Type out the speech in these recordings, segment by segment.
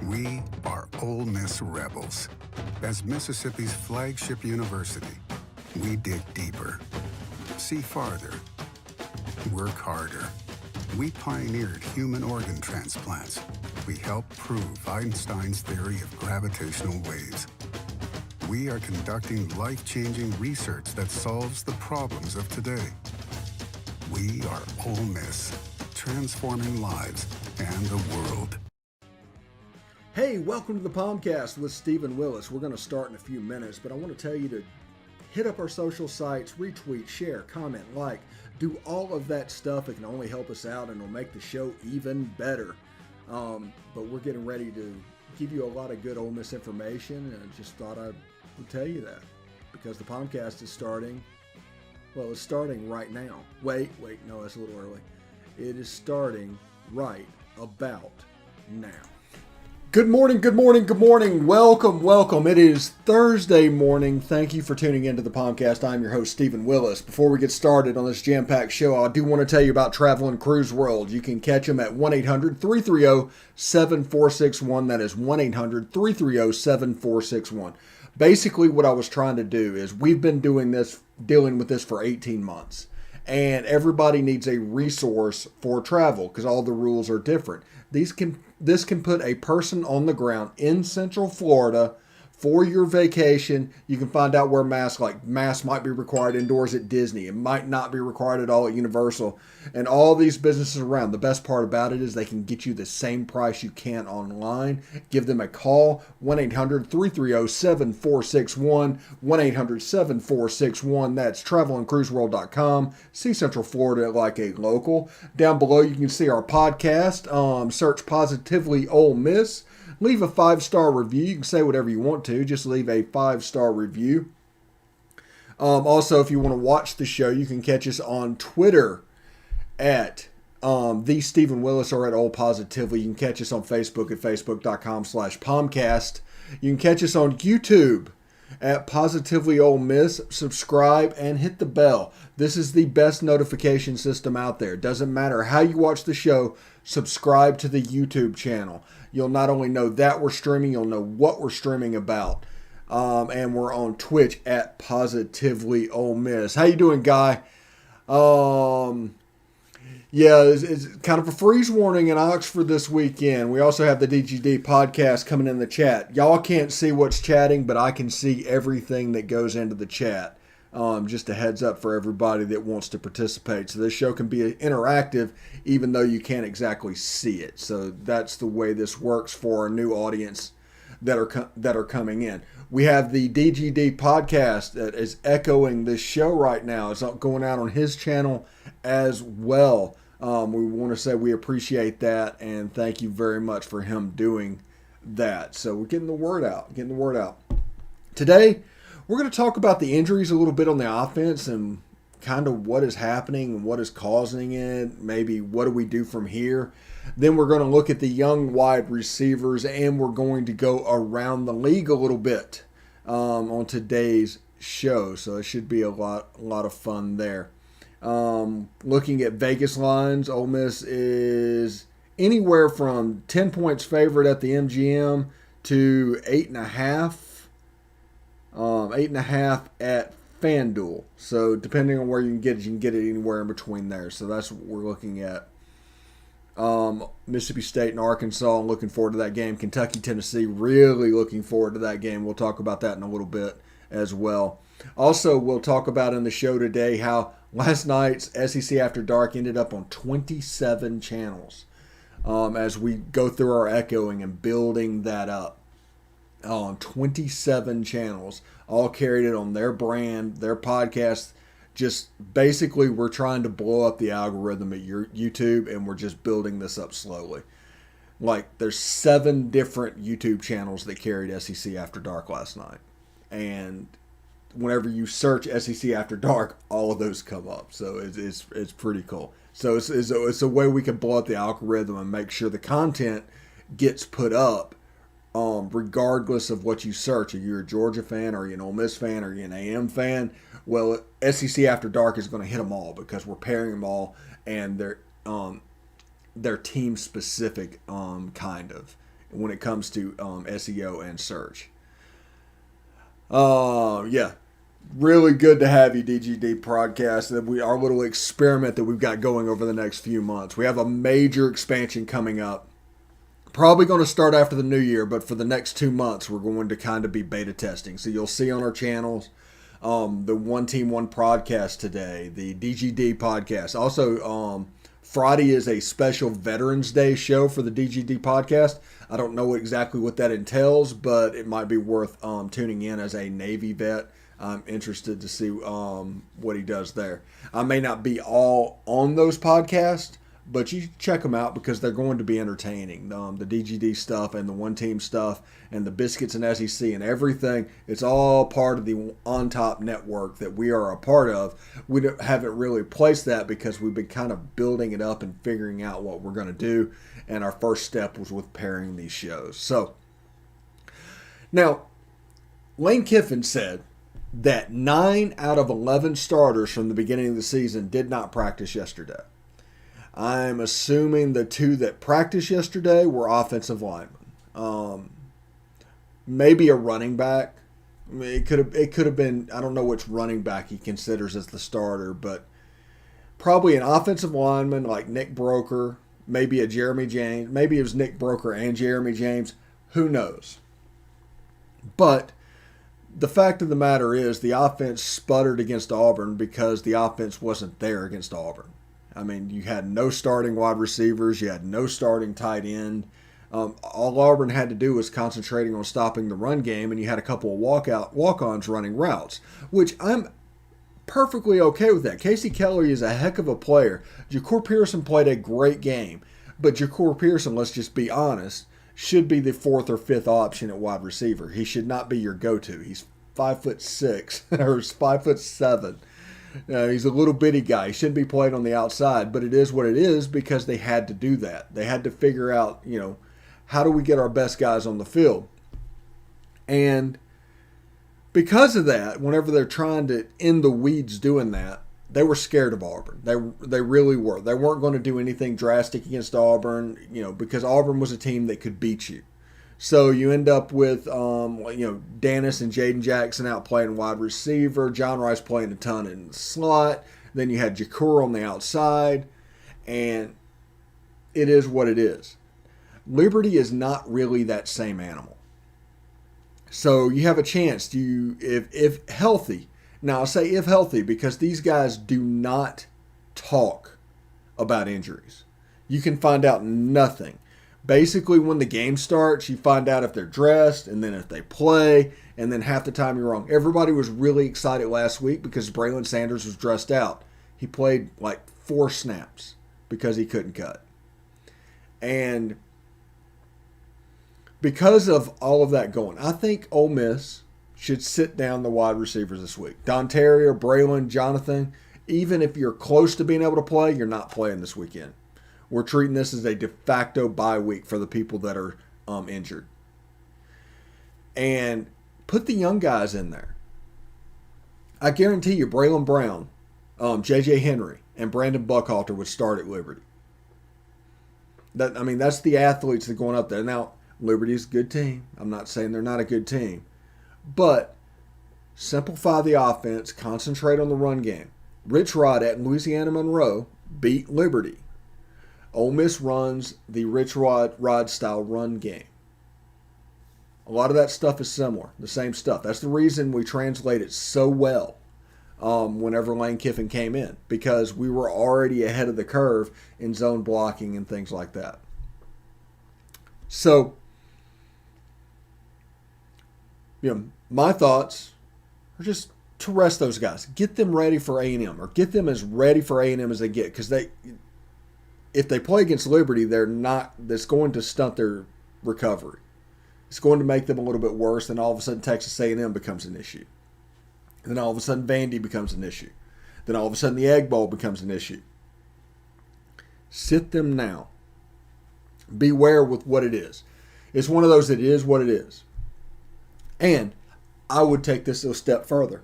We are Ole Miss Rebels. As Mississippi's flagship university, we dig deeper, see farther, work harder. We pioneered human organ transplants. We helped prove Einstein's theory of gravitational waves. We are conducting life-changing research that solves the problems of today. We are Ole Miss, transforming lives and the world. Hey, welcome to the POMcast with Stephen Willis. We're going to start in a few minutes, but I want to tell you to hit up our social sites, retweet, share, comment, like, do all of that stuff. It can only help us out and it'll make the show even better. But we're getting ready to give you a lot of good Ole Miss information, and I just thought I would tell you that because the POMcast is starting. Well, it's starting right now. Wait, no, that's a little early. It is starting right about now. Good morning. Welcome. It is Thursday morning. Thank you for tuning into the POMcast. I'm your host, Stephen Willis. Before we get started on this jam-packed show, I do want to tell you about Travel and Cruise World. You can catch them at 1-800-330-7461. That is 1-800-330-7461. Basically, what I was trying to do is we've been dealing with this for 18 months. And everybody needs a resource for travel because all the rules are different. This can put a person on the ground in Central Florida for your vacation. You can find out where masks might be required indoors at Disney. It might not be required at all at Universal. And all these businesses around. The best part about it is they can get you the same price you can online. Give them a call, 1-800-330-7461, 1-800-7461. That's travelandcruiseworld.com. See Central Florida like a local. Down below you can see our podcast. Search Positively Ole Miss. Leave a 5-star review. You can say whatever you want to. Just leave a 5-star review. Also, if you want to watch the show, you can catch us on Twitter at the Stephen Willis or at Ole Positively. You can catch us on Facebook at facebook.com/POMcast. You can catch us on YouTube at Positively Ole Miss. Subscribe and hit the bell. This is the best notification system out there. Doesn't matter how you watch the show, subscribe to the YouTube channel. You'll not only know that we're streaming, you'll know what we're streaming about. And we're on Twitch at Positively Ole Miss. How you doing, Guy? Yeah, it's kind of a freeze warning in Oxford this weekend. We also have the DGD podcast coming in the chat. Y'all can't see what's chatting, but I can see everything that goes into the chat. Just a heads up for everybody that wants to participate. So this show can be interactive even though you can't exactly see it. So that's the way this works for our new audience that are coming in. We have the DGD podcast that is echoing this show right now. It's going out on his channel as well. We want to say we appreciate that and thank you very much for him doing that. So we're getting the word out. Today, we're going to talk about the injuries a little bit on the offense and kind of what is happening and what is causing it. Maybe what do we do from here? Then we're going to look at the young wide receivers and we're going to go around the league a little bit on today's show. So it should be a lot of fun there. Looking at Vegas lines, Ole Miss is anywhere from 10 points favorite at the MGM to 8.5. 8.5 at FanDuel. So depending on where you can get it anywhere in between there. So that's what we're looking at. Mississippi State and Arkansas, looking forward to that game. Kentucky, Tennessee, really looking forward to that game. We'll talk about that in a little bit as well. Also, we'll talk about in the show today how last night's SEC After Dark ended up on 27 channels as we go through our echoing and building that up. 27 channels, all carried it on their brand, their podcast. Just basically, we're trying to blow up the algorithm at your YouTube, and we're just building this up slowly. Like, there's 7 different YouTube channels that carried SEC After Dark last night. And whenever you search SEC After Dark, all of those come up. So it's pretty cool. So it's a way we can blow up the algorithm and make sure the content gets put up regardless of what you search. Are you a Georgia fan? Are you an Ole Miss fan? Are you an AM fan? Well, SEC After Dark is going to hit them all because we're pairing them all, and they're team specific, kind of. when it comes to SEO and search. Yeah, really good to have you, DGD Podcast. Our little experiment that we've got going over the next few months. We have a major expansion coming up. Probably going to start after the new year, but for the next 2 months, we're going to kind of be beta testing. So you'll see on our channels the One Team One podcast today, the DGD podcast. Also, Friday is a special Veterans Day show for the DGD podcast. I don't know exactly what that entails, but it might be worth tuning in as a Navy vet. I'm interested to see what he does there. I may not be all on those podcasts, but you check them out because they're going to be entertaining. The DGD stuff and the One Team stuff and the Biscuits and SEC and everything, it's all part of the On Top network that we are a part of. We haven't really placed that because we've been kind of building it up and figuring out what we're going to do. And our first step was with pairing these shows. So, now, Lane Kiffin said that 9 out of 11 starters from the beginning of the season did not practice yesterday. I'm assuming the 2 that practiced yesterday were offensive linemen. Maybe a running back. I mean, it could have been, I don't know which running back he considers as the starter, but probably an offensive lineman like Nick Broker, maybe a Jeremy James. Maybe it was Nick Broker and Jeremy James. Who knows? But the fact of the matter is the offense sputtered against Auburn because the offense wasn't there against Auburn. I mean, you had no starting wide receivers. You had no starting tight end. All Auburn had to do was concentrating on stopping the run game, and you had a couple of walk-ons running routes, which I'm perfectly okay with that. Casey Kelly is a heck of a player. Ja'Cour Pearson played a great game, but Ja'Cour Pearson, let's just be honest, should be the 4th or 5th option at wide receiver. He should not be your go-to. He's 5'6" or 5'7". He's a little bitty guy. He shouldn't be playing on the outside, but it is what it is because they had to do that. They had to figure out, how do we get our best guys on the field? And because of that, whenever they're trying to in the weeds doing that, they were scared of Auburn. They really were. They weren't going to do anything drastic against Auburn, because Auburn was a team that could beat you. So you end up with, Dennis and Jaden Jackson out playing wide receiver, John Rice playing a ton in the slot. Then you had Ja'Cour on the outside, and it is what it is. Liberty is not really that same animal. So you have a chance to, if healthy. Now I say if healthy because these guys do not talk about injuries. You can find out nothing. Basically, when the game starts, you find out if they're dressed, and then if they play, and then half the time you're wrong. Everybody was really excited last week because Braylon Sanders was dressed out. He played like 4 snaps because he couldn't cut. And because of all of that going, I think Ole Miss should sit down the wide receivers this week. Don Terry or Braylon, Jonathan, even if you're close to being able to play, you're not playing this weekend. We're treating this as a de facto bye week for the people that are injured. And put the young guys in there. I guarantee you Braylon Brown, J.J. Henry, and Brandon Buckhalter would start at Liberty. That's the athletes that are going up there. Now, Liberty's a good team. I'm not saying they're not a good team. But simplify the offense, concentrate on the run game. Rich Rod at Louisiana Monroe beat Liberty. Ole Miss runs the Rich Rod style run game. A lot of that stuff is similar, the same stuff. That's the reason we translate it so well whenever Lane Kiffin came in, because we were already ahead of the curve in zone blocking and things like that. So, my thoughts are just to rest those guys. Get them ready for A&M, or get them as ready for A&M as they get, because if they play against Liberty, that's going to stunt their recovery. It's going to make them a little bit worse. Then all of a sudden Texas A&M becomes an issue. Then all of a sudden Vandy becomes an issue. Then all of a sudden the Egg Bowl becomes an issue. Sit them now. Beware with what it is. It's one of those that is what it is. And I would take this a step further.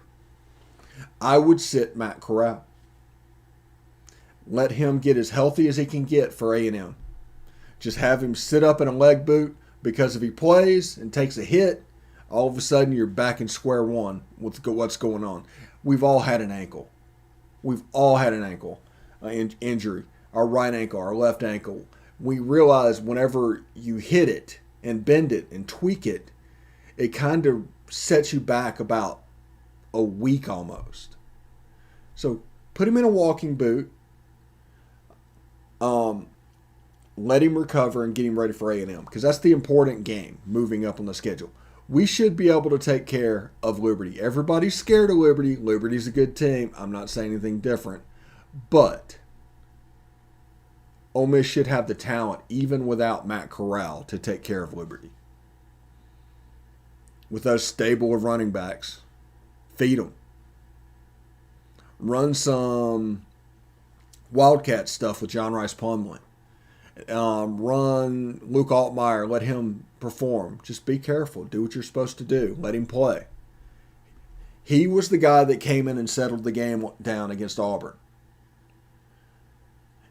I would sit Matt Corral. Let him get as healthy as he can get for A&M. Just have him sit up in a leg boot, Because if he plays and takes a hit, all of a sudden you're back in square one with what's going on. We've all had an ankle. We've all had an ankle injury. Our right ankle, our left ankle. We realize whenever you hit it and bend it and tweak it, it kind of sets you back about a week almost. So put him in a walking boot. Let him recover and get him ready for A&M, because that's the important game moving up on the schedule. We should be able to take care of Liberty. Everybody's scared of Liberty. Liberty's a good team. I'm not saying anything different. But Ole Miss should have the talent, even without Matt Corral, to take care of Liberty. With those stable of running backs, feed them. Run some Wildcat stuff with John Rice Plumlee. Run Luke Altmaier, let him perform. Just be careful. Do what you're supposed to do. Let him play. He was the guy that came in and settled the game down against Auburn.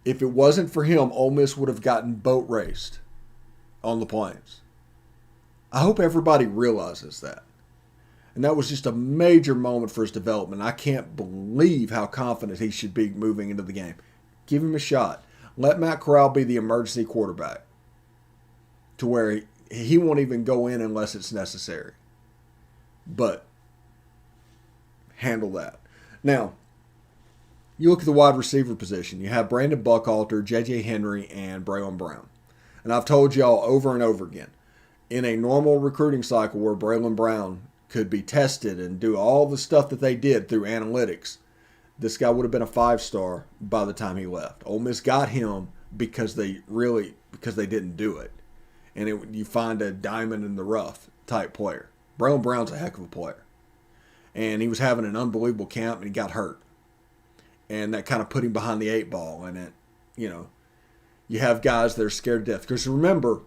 If it wasn't for him, Ole Miss would have gotten boat raced on the Plains. I hope everybody realizes that. And that was just a major moment for his development. I can't believe how confident he should be moving into the game. Give him a shot. Let Matt Corral be the emergency quarterback to where he won't even go in unless it's necessary. But handle that. Now, you look at the wide receiver position. You have Brandon Buckhalter, J.J. Henry, and Braylon Brown. And I've told y'all over and over again, in a normal recruiting cycle where Braylon Brown could be tested and do all the stuff that they did through analytics, this guy would have been a 5-star by the time he left. Ole Miss got him because they didn't do it. And you find a diamond in the rough type player. Braylon Brown's a heck of a player. And he was having an unbelievable camp and he got hurt. And that kind of put him behind the 8 ball. And you have guys that are scared to death. Because remember,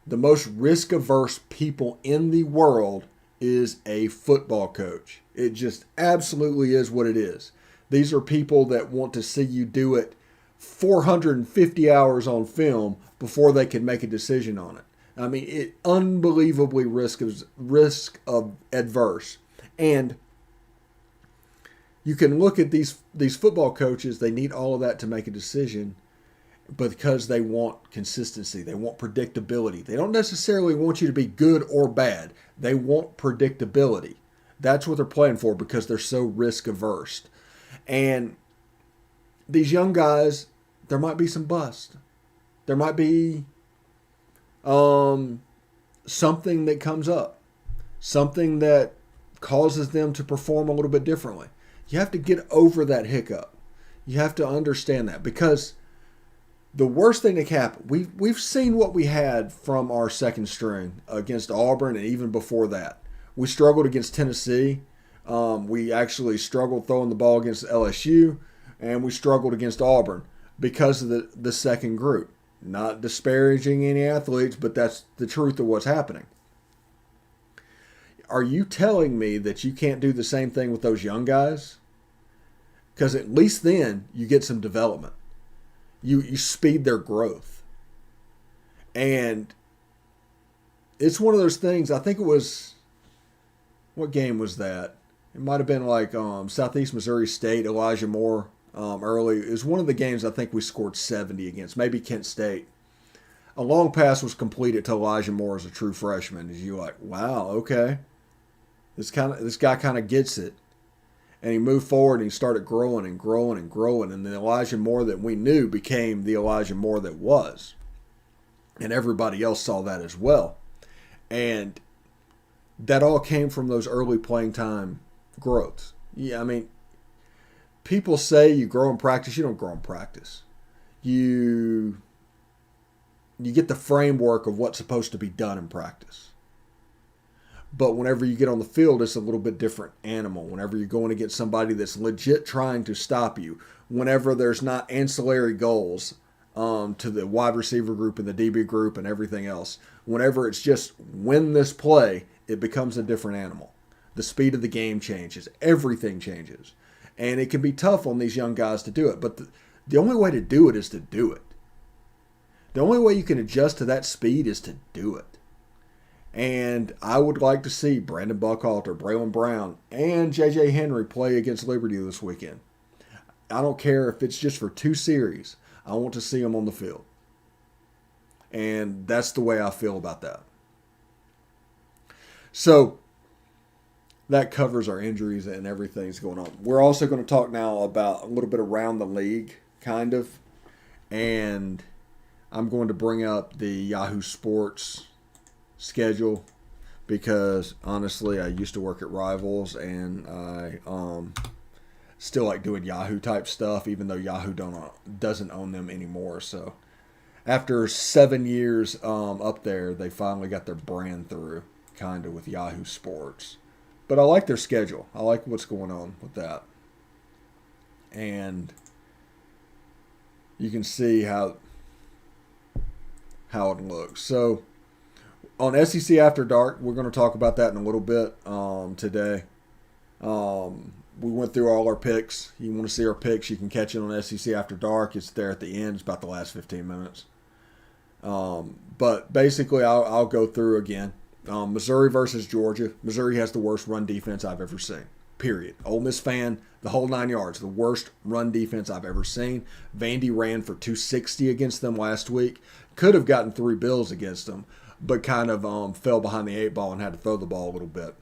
the most risk-averse people in the world is a football coach. It just absolutely is what it is. These are people that want to see you do it 450 hours on film before they can make a decision on it. I mean, it unbelievably risk of adverse. And you can look at these football coaches, they need all of that to make a decision because they want consistency. They want predictability. They don't necessarily want you to be good or bad. They want predictability. That's what they're playing for because they're so risk averse. And these young guys, there might be some bust. There might be something that comes up. Something that causes them to perform a little bit differently. You have to get over that hiccup. You have to understand that because the worst thing that can happen, we've seen what we had from our second string against Auburn and even before that. We struggled against Tennessee. We actually struggled throwing the ball against LSU, and we struggled against Auburn because of the second group. Not disparaging any athletes, but that's the truth of what's happening. Are you telling me that you can't do the same thing with those young guys? Because at least then you get some development. You speed their growth. And it's one of those things, I think it was, what game was that? It might have been like Southeast Missouri State, Elijah Moore early. It was one of the games I think we scored 70 against, maybe Kent State. A long pass was completed to Elijah Moore as a true freshman. And you're like, wow, okay. This guy kind of gets it. And he moved forward and he started growing and growing and growing. And the Elijah Moore that we knew became the Elijah Moore that was. And everybody else saw that as well. And that all came from those early playing time growths. Yeah, I mean, people say you grow in practice. You don't grow in practice. You get the framework of what's supposed to be done in practice. But whenever you get on the field, it's a little bit different animal. Whenever you're going against somebody that's legit trying to stop you, whenever there's not ancillary goals to the wide receiver group and the DB group and everything else, whenever it's just win this play, it becomes a different animal. The speed of the game changes. Everything changes. And it can be tough on these young guys to do it. But the only way to do it is to do it. The only way you can adjust to that speed is to do it. And I would like to see Brandon Buckhalter, Braylon Brown, and J.J. Henry play against Liberty this weekend. I don't care if it's just for 2 series. I want to see them on the field. And that's the way I feel about that. So that covers our injuries and everything that's going on. We're also going to talk now about a little bit around the league, kind of. And I'm going to bring up the Yahoo Sports schedule because, honestly, I used to work at Rivals, and I still like doing Yahoo type stuff, even though Yahoo doesn't own them anymore. So after 7 years up there, they finally got their brand through, kind of, with Yahoo Sports. But I like their schedule. I like what's going on with that. And you can see how it looks. So on SEC After Dark, we're going to talk about that in a little bit today. We went through all our picks. You want to see our picks, you can catch it on SEC After Dark. It's there at the end. It's about the last 15 minutes. But basically, I'll go through again. Missouri versus Georgia. Missouri has the worst run defense I've ever seen. Period. Ole Miss fan, the whole 9 yards. The worst run defense I've ever seen. Vandy ran for 260 against them last week. Could have gotten 3 bills against them, but kind of fell behind the 8 ball and had to throw the ball a little bit.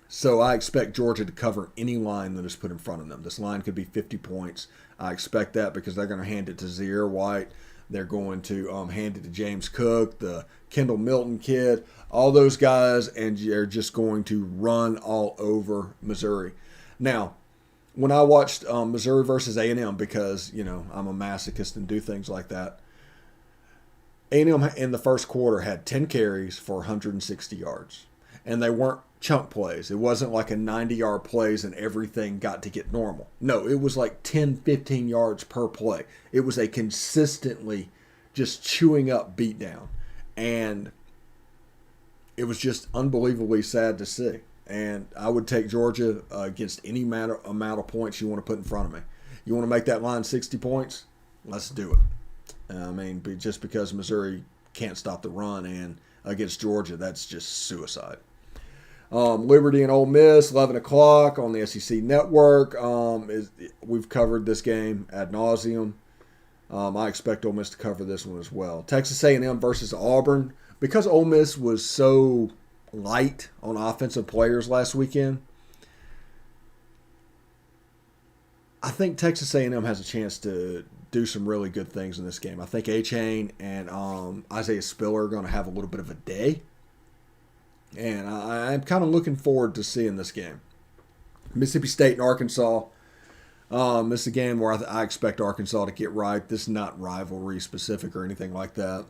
So I expect Georgia to cover any line that is put in front of them. This line could be 50 points. I expect that because they're going to hand it to Zaire White. They're going to hand it to James Cook, the Kendall Milton kid, all those guys, and they're just going to run all over Missouri. Now, when I watched Missouri versus A&M, because, I'm a masochist and do things like that, A&M in the first quarter had 10 carries for 160 yards. And they weren't chunk plays. It wasn't like a 90-yard plays and everything got to get normal. No, it was like 10, 15 yards per play. It was a consistently just chewing up beatdown. And it was just unbelievably sad to see. And I would take Georgia against any amount of points you want to put in front of me. You want to make that line 60 points? Let's do it. Just because Missouri can't stop the run, and against Georgia, that's just suicide. Liberty and Ole Miss, 11 o'clock on the SEC Network. We've covered this game ad nauseum. I expect Ole Miss to cover this one as well. Texas A&M versus Auburn. Because Ole Miss was so light on offensive players last weekend, I think Texas A&M has a chance to do some really good things in this game. I think A-Chain and Isaiah Spiller are going to have a little bit of a day. And I'm kind of looking forward to seeing this game. Mississippi State and Arkansas. This is a game where I expect Arkansas to get right. This is not rivalry specific or anything like that.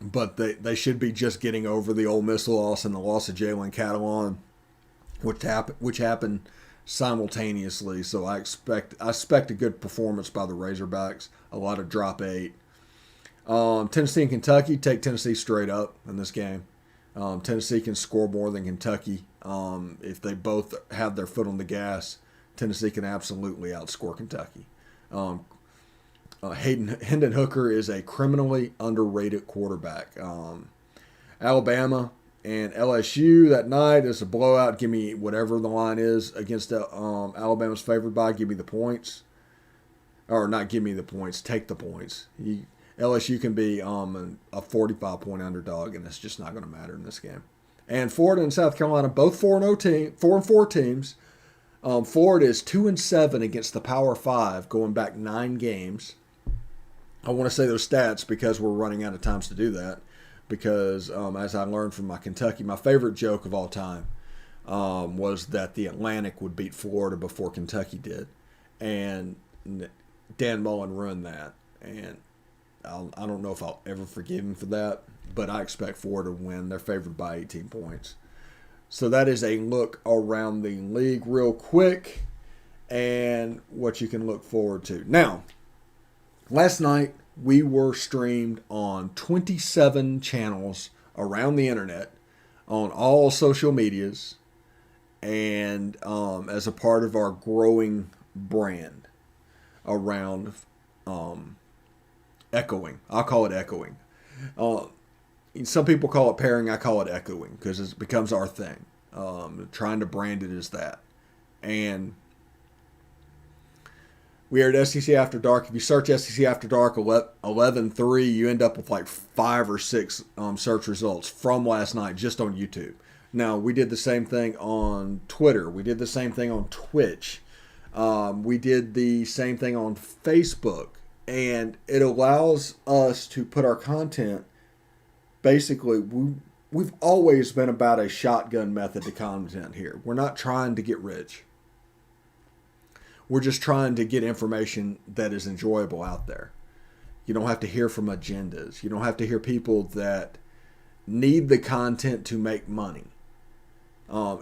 But they should be just getting over the Ole Miss loss and the loss of Jalen Catalon, which happened simultaneously. So I expect a good performance by the Razorbacks. A lot of drop 8. Tennessee and Kentucky, take Tennessee straight up in this game. Tennessee can score more than Kentucky. If they both have their foot on the gas, Tennessee can absolutely outscore Kentucky. Hendon Hooker is a criminally underrated quarterback. Alabama and LSU that night is a blowout. Give me whatever the line is against Alabama's favored by. Give me the points. Or not give me the points. Take the points. LSU can be a 45-point underdog, and it's just not going to matter in this game. And Florida and South Carolina, both 4-4 teams. Florida is 2-7 against the Power 5, going back 9 games. I want to say those stats because we're running out of times to do that. Because as I learned from my favorite joke of all time was that the Atlantic would beat Florida before Kentucky did, and Dan Mullen ruined that. And I don't know if I'll ever forgive him for that, but I expect Florida to win. They're favored by 18 points. So that is a look around the league real quick and what you can look forward to. Now, last night we were streamed on 27 channels around the internet on all social medias and as a part of our growing brand around echoing. I'll call it echoing. some people call it pairing. I call it echoing because it becomes our thing. Trying to brand it as that. And we are at SEC After Dark. If you search SEC After Dark 11-3, you end up with like 5 or 6 search results from last night just on YouTube. Now, we did the same thing on Twitter. We did the same thing on Twitch. We did the same thing on Facebook. And it allows us to put our content, basically, we've always been about a shotgun method to content here. We're not trying to get rich. We're just trying to get information that is enjoyable out there. You don't have to hear from agendas. You don't have to hear people that need the content to make money.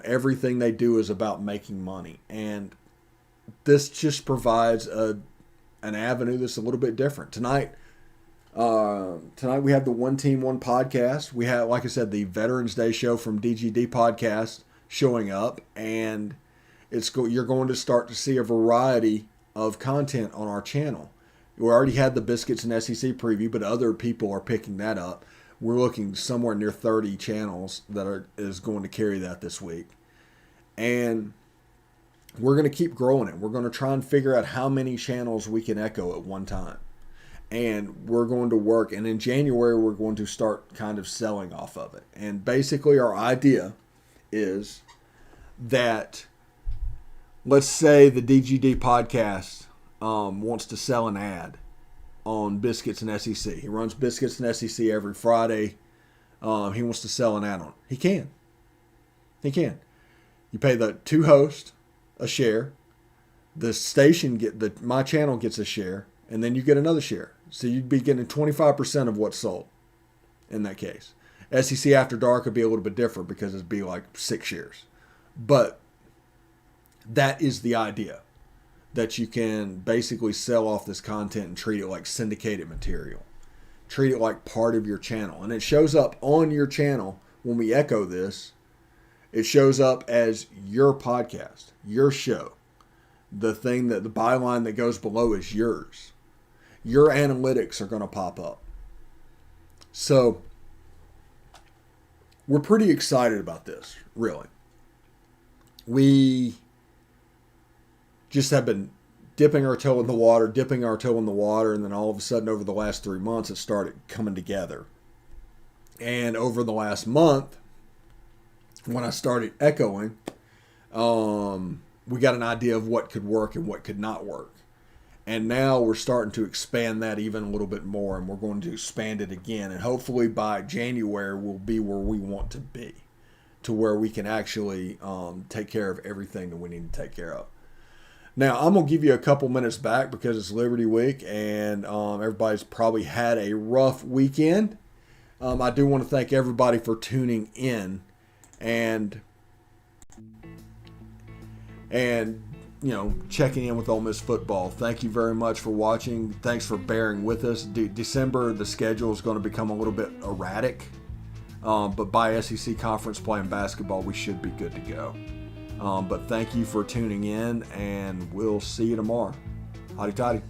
Everything they do is about making money. And this just provides an avenue that's a little bit different. Tonight we have the One Team, One Podcast. We have, like I said, the Veterans Day show from DGD Podcast showing up. And you're going to start to see a variety of content on our channel. We already had the Biscuits and SEC preview, but other people are picking that up. We're looking somewhere near 30 channels that is going to carry that this week. And we're going to keep growing it. We're going to try and figure out how many channels we can echo at one time. And we're going to work. And in January, we're going to start kind of selling off of it. And basically our idea is that, let's say the DGD podcast wants to sell an ad on Biscuits and SEC. He runs Biscuits and SEC every Friday. He wants to sell an ad on it. He can. You pay the 2 hosts a share. The station my channel gets a share, and then you get another share. So you'd be getting 25% of what's sold in that case. SEC After Dark would be a little bit different because it'd be like 6 shares. But that is the idea, that you can basically sell off this content and treat it like syndicated material. Treat it like part of your channel. And it shows up on your channel when we echo this. It shows up as your podcast, your show. The thing that the byline that goes below is yours. Your analytics are going to pop up. So we're pretty excited about this, really. We just have been dipping our toe in the water, and then all of a sudden over the last 3 months it started coming together. And over the last month, when I started echoing, we got an idea of what could work and what could not work. And now we're starting to expand that even a little bit more, and we're going to expand it again. And hopefully by January we'll be where we want to be, to where we can actually take care of everything that we need to take care of. Now, I'm going to give you a couple minutes back because it's Liberty Week and everybody's probably had a rough weekend. I do want to thank everybody for tuning in and checking in with Ole Miss football. Thank you very much for watching. Thanks for bearing with us. December, the schedule is going to become a little bit erratic. But by SEC conference play and basketball, we should be good to go. But thank you for tuning in, and we'll see you tomorrow. Hotty toddy.